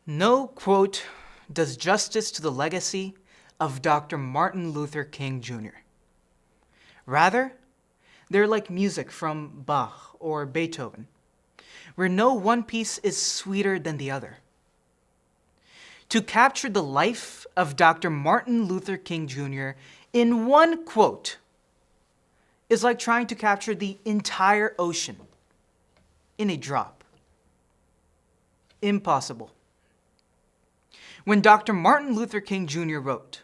No quote does justice to the legacy of Dr. Martin Luther King Jr. Rather, they're like music from Bach or Beethoven, where no one piece is sweeter than the other. To capture the life of Dr. Martin Luther King Jr. in one quote is like trying to capture the entire ocean in a drop. Impossible. When Dr. Martin Luther King Jr. wrote,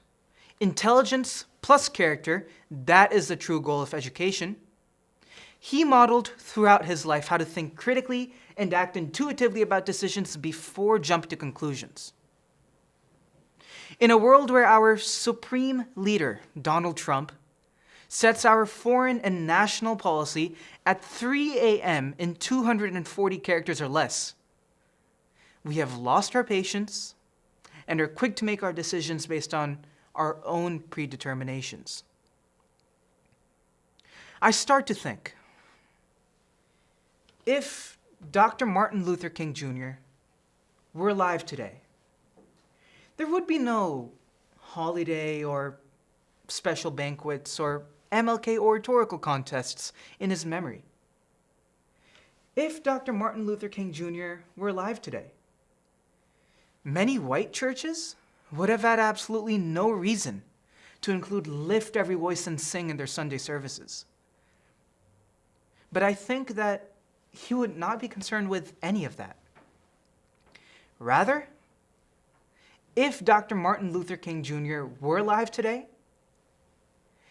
"Intelligence plus character, that is the true goal of education," he modeled throughout his life how to think critically and act intuitively about decisions before jumping to conclusions. In a world where our supreme leader, Donald Trump, sets our foreign and national policy at 3 a.m. in 240 characters or less, we have lost our patience and are quick to make our decisions based on our own predeterminations. I start to think, if Dr. Martin Luther King Jr. were alive today, there would be no holiday or special banquets or MLK oratorical contests in his memory. If Dr. Martin Luther King Jr. were alive today, many white churches would have had absolutely no reason to include "Lift Every Voice and Sing" in their Sunday services. But I think that he would not be concerned with any of that. Rather, if Dr. Martin Luther King Jr. were alive today,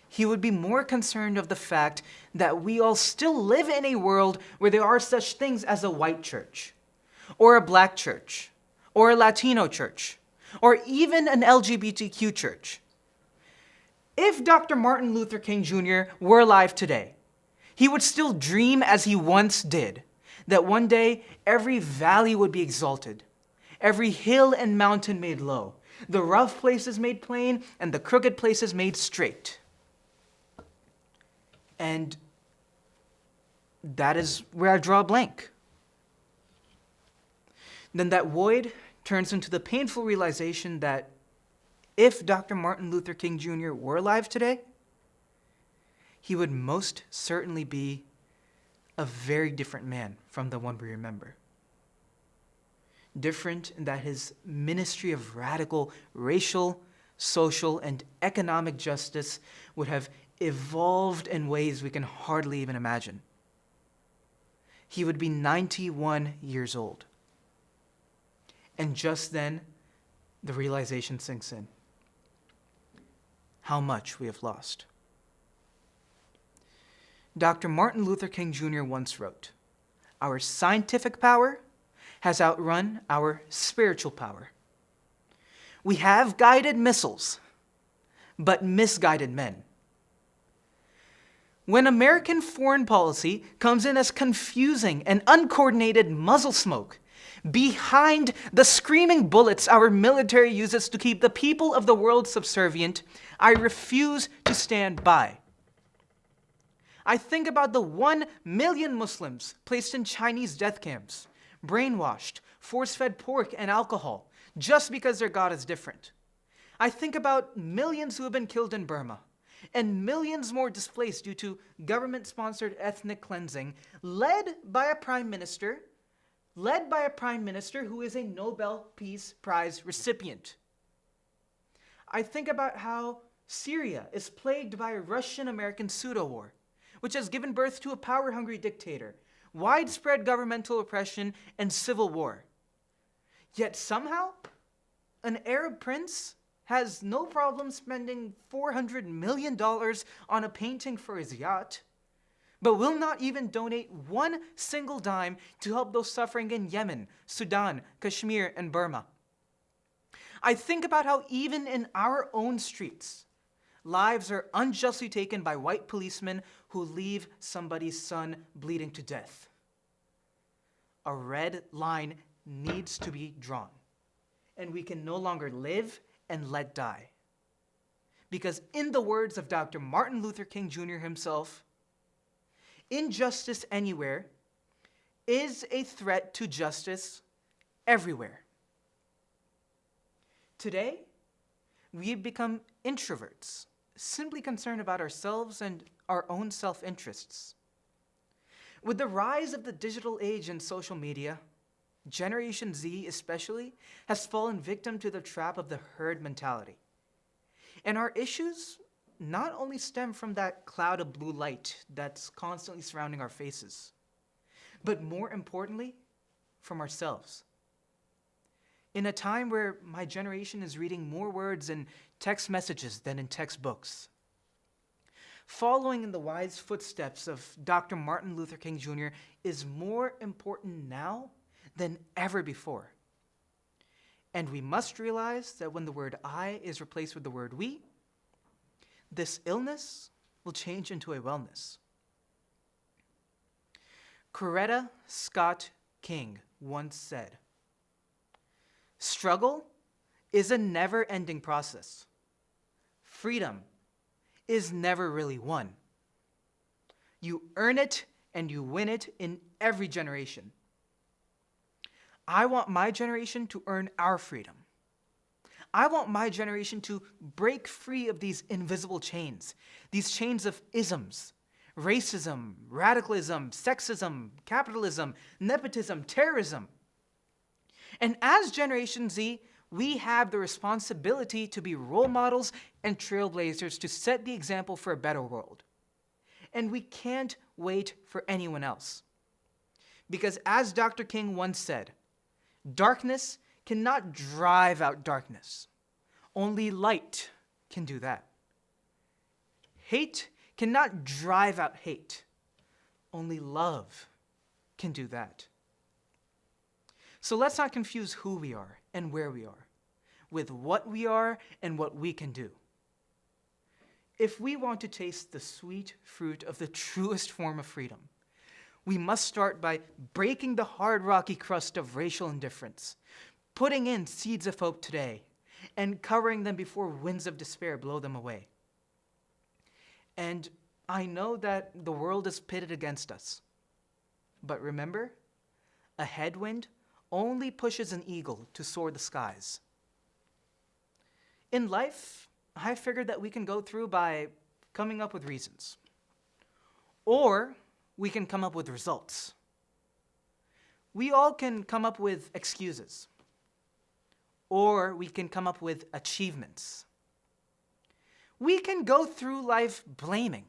he would be more concerned of the fact that we all still live in a world where there are such things as a white church, or a black church, or a Latino church, or even an LGBTQ church. If Dr. Martin Luther King Jr. were alive today, he would still dream, as he once did, that one day every valley would be exalted, every hill and mountain made low, the rough places made plain, and the crooked places made straight. And that is where I draw a blank. Then that void turns into the painful realization that if Dr. Martin Luther King Jr. were alive today, he would most certainly be a very different man from the one we remember. Different in that his ministry of radical racial, social, and economic justice would have evolved in ways we can hardly even imagine. He would be 91 years old. And just then, the realization sinks in. How much we have lost. Dr. Martin Luther King Jr. once wrote, "Our scientific power has outrun our spiritual power. We have guided missiles, but misguided men." When American foreign policy comes in as confusing and uncoordinated muzzle smoke behind the screaming bullets our military uses to keep the people of the world subservient, I refuse to stand by. I think about the 1 million Muslims placed in Chinese death camps, brainwashed, force-fed pork and alcohol, just because their God is different. I think about millions who have been killed in Burma, and millions more displaced due to government-sponsored ethnic cleansing, led by a prime minister who is a Nobel Peace Prize recipient. I think about how Syria is plagued by a Russian-American pseudo-war, which has given birth to a power-hungry dictator, widespread governmental oppression, and civil war. Yet somehow, an Arab prince has no problem spending $400 million on a painting for his yacht, but will not even donate one single dime to help those suffering in Yemen, Sudan, Kashmir, and Burma. I think about how even in our own streets, lives are unjustly taken by white policemen who leave somebody's son bleeding to death. A red line needs to be drawn, and we can no longer live and let die. Because in the words of Dr. Martin Luther King Jr. himself, injustice anywhere is a threat to justice everywhere. Today, we've become introverts, simply concerned about ourselves and our own self-interests. With the rise of the digital age and social media, Generation Z especially has fallen victim to the trap of the herd mentality. And our issues not only stem from that cloud of blue light that's constantly surrounding our faces, but more importantly, from ourselves. In a time where my generation is reading more words in text messages than in textbooks, following in the wise footsteps of Dr. Martin Luther King Jr. is more important now than ever before. And we must realize that when the word I is replaced with the word we, this illness will change into a wellness. Coretta Scott King once said, "Struggle is a never-ending process. Freedom is never really won. You earn it and you win it in every generation." I want my generation to earn our freedom. I want my generation to break free of these invisible chains, these chains of isms, racism, radicalism, sexism, capitalism, nepotism, terrorism. And as Generation Z, we have the responsibility to be role models and trailblazers to set the example for a better world. And we can't wait for anyone else. Because as Dr. King once said, darkness cannot drive out darkness. Only light can do that. Hate cannot drive out hate. Only love can do that. So let's not confuse who we are and where we are with what we are and what we can do. If we want to taste the sweet fruit of the truest form of freedom, we must start by breaking the hard, rocky crust of racial indifference, putting in seeds of hope today, and covering them before winds of despair blow them away. And I know that the world is pitted against us. But remember, a headwind only pushes an eagle to soar the skies. In life, I figured that we can go through by coming up with reasons. Or we can come up with results. We all can come up with excuses. Or we can come up with achievements. We can go through life blaming.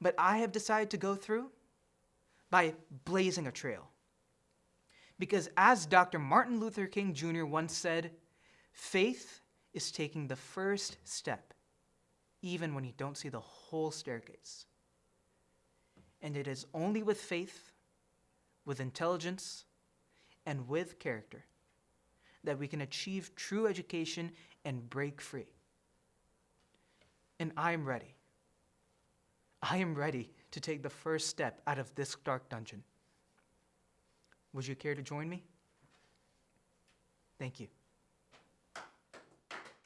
But I have decided to go through by blazing a trail. Because as Dr. Martin Luther King Jr. once said, faith is taking the first step, even when you don't see the whole staircase. And it is only with faith, with intelligence, and with character that we can achieve true education and break free. And I am ready. I am ready to take the first step out of this dark dungeon. Would you care to join me? Thank you.